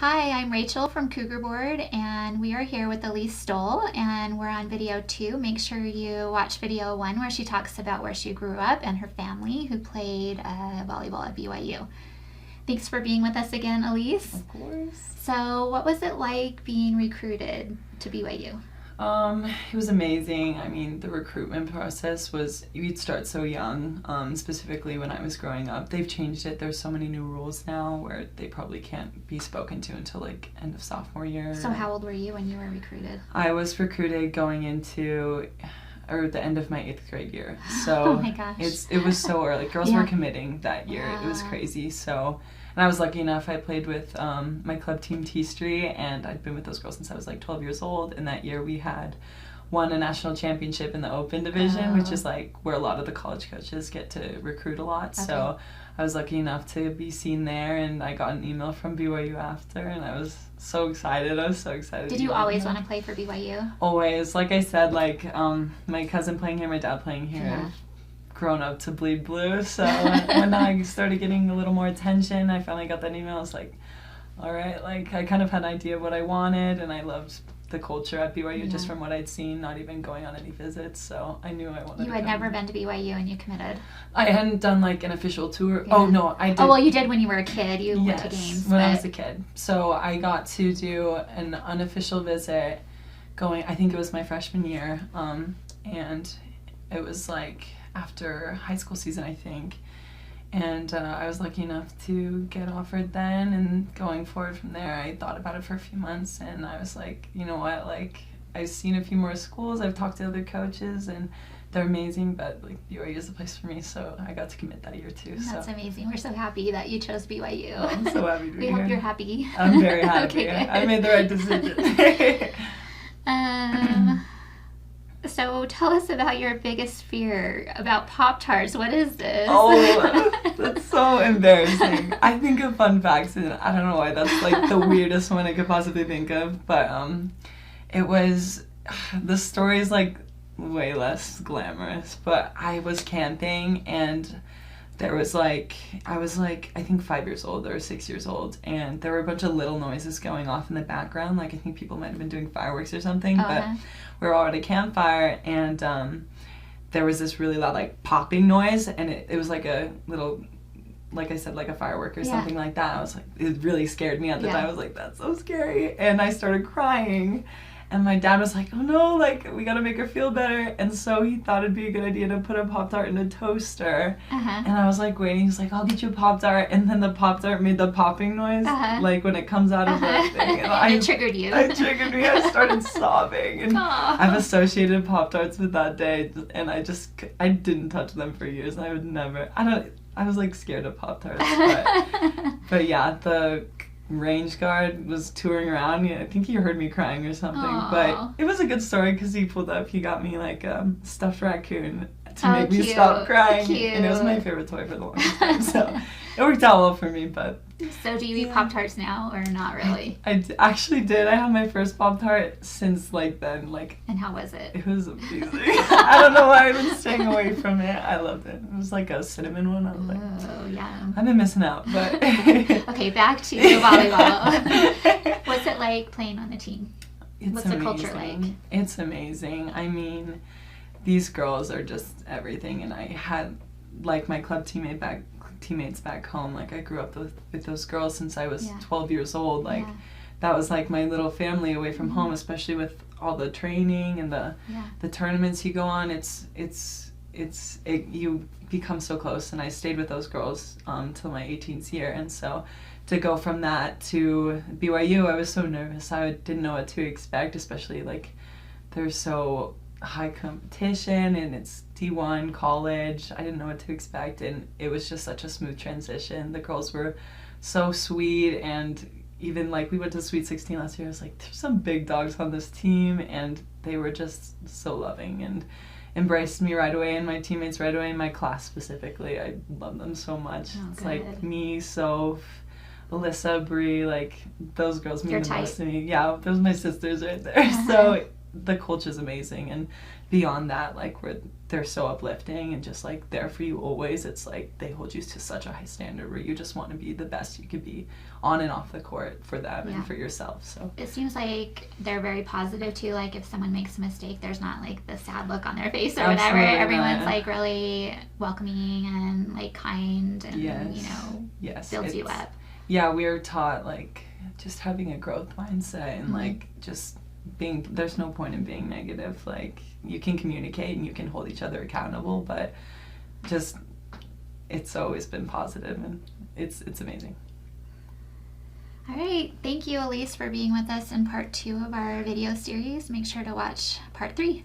Hi, I'm Rachel from Cougar Board, and we are here with Elyse Stowell, and we're on video 2. Make sure you watch video 1 where she talks about where she grew up and her family who played volleyball at BYU. Thanks for being with us again, Elyse. Of course. So what was it like being recruited to BYU? It was amazing. I mean, the recruitment process was, you'd start so young, specifically when I was growing up. They've changed it. There's so many new rules now where they probably can't be spoken to until like end of sophomore year. So how old were you when you were recruited? I was recruited going into the end of my 8th grade year. So oh my gosh. It was so early. Girls were committing that year. It was crazy. And I was lucky enough, I played with my club team T Street, and I'd been with those girls since I was like 12 years old. And that year we had won a national championship in the open division, which is like where a lot of the college coaches get to recruit a lot. Okay. So I was lucky enough to be seen there, and I got an email from BYU after, and I was so excited. Did you always want to play for BYU? Always. Like I said, like my cousin playing here, my dad playing here. Yeah. Grown up to bleed blue, so when I started getting a little more attention, I finally got that email. I was like, all right, like I kind of had an idea of what I wanted, and I loved the culture at BYU just from what I'd seen, not even going on any visits, so I knew I wanted to had never been to BYU and you committed? I hadn't done like an official tour. Yeah. Oh no, I did. Oh well, you did when you were a kid. You went to games. When I was a kid. So I got to do an unofficial visit I think it was my freshman year, and it was like after high school season, I think, and I was lucky enough to get offered then, and going forward from there, I thought about it for a few months, and I was like, you know what, like, I've seen a few more schools, I've talked to other coaches, and they're amazing, but like BYU is the place for me, so I got to commit that year too. That's amazing. We're so happy that you chose BYU. Oh, I'm so happy to be here. We hope you're happy. I'm very happy. Okay, I made the right decision. So tell us about your biggest fear about Pop-Tarts. What is this? Oh, that's so embarrassing. I think of fun facts, and I don't know why that's like the weirdest one I could possibly think of, but the story is like way less glamorous, but I was camping, and there was like, I was like, I think 5 years old or 6 years old, and there were a bunch of little noises going off in the background, like I think people might have been doing fireworks or something, but we were all at a campfire, and there was this really loud like popping noise, and it was like a little, like I said, like a firework or something like that. I was like, it really scared me at the time. I was like, that's so scary, and I started crying. And my dad was like, oh no, like, we gotta make her feel better. And so he thought it'd be a good idea to put a Pop-Tart in a toaster. And I was like waiting, he's like, I'll get you a Pop-Tart. And then the Pop-Tart made the popping noise, like when it comes out of the thing. And it triggered you. It triggered me, I started sobbing. And I've associated Pop-Tarts with that day, and I didn't touch them for years. And I would never, I was like scared of Pop-Tarts. But yeah, the range guard was touring around. I think he heard me crying or something. But it was a good story because he pulled up. He got me like a stuffed raccoon to make me stop crying. And it was my favorite toy for the longest time. So it worked out well for me. But so do you eat Pop-Tarts now or not really? I actually did. I had my first Pop-Tart since like then. And how was it? It was amazing. I don't know why I've been staying away from it. I loved it. It was like a cinnamon one. I was like, oh yeah. I've been missing out. But okay, back to volleyball. What's it like playing on the team? What's the culture like? It's amazing. I mean, these girls are just everything, and I had like my club teammates back home. Like I grew up with those girls since I was 12 years old. Like that was like my little family away from home, especially with all the training and the tournaments you go on. You become so close, and I stayed with those girls till my 18th year. And so to go from that to BYU, I was so nervous. I didn't know what to expect, especially like there's so high competition, and it's D1 college. I didn't know what to expect, and it was just such a smooth transition. The girls were so sweet, and even like we went to Sweet 16 last year. I was like, there's some big dogs on this team, and they were just so loving and embraced me right away, and my teammates right away, in my class specifically. I love them so much. It's like me, Soph, Alyssa, Bree, like those girls mean the most to me. Yeah, those are my sisters right there. So the culture's amazing, and beyond that, like they're so uplifting and just like there for you always. It's like they hold you to such a high standard where you just want to be the best you could be on and off the court for them and for yourself. So it seems like they're very positive too. Like if someone makes a mistake, there's not like the sad look on their face or whatever. Everyone's like really welcoming and like kind and you know builds you up. Yeah, we are taught like just having a growth mindset and like just being, there's no point in being negative. Like you can communicate and you can hold each other accountable, but just it's always been positive, and it's amazing. All right, thank you, Elyse, for being with us in part 2 of our video series. Make sure to watch part 3.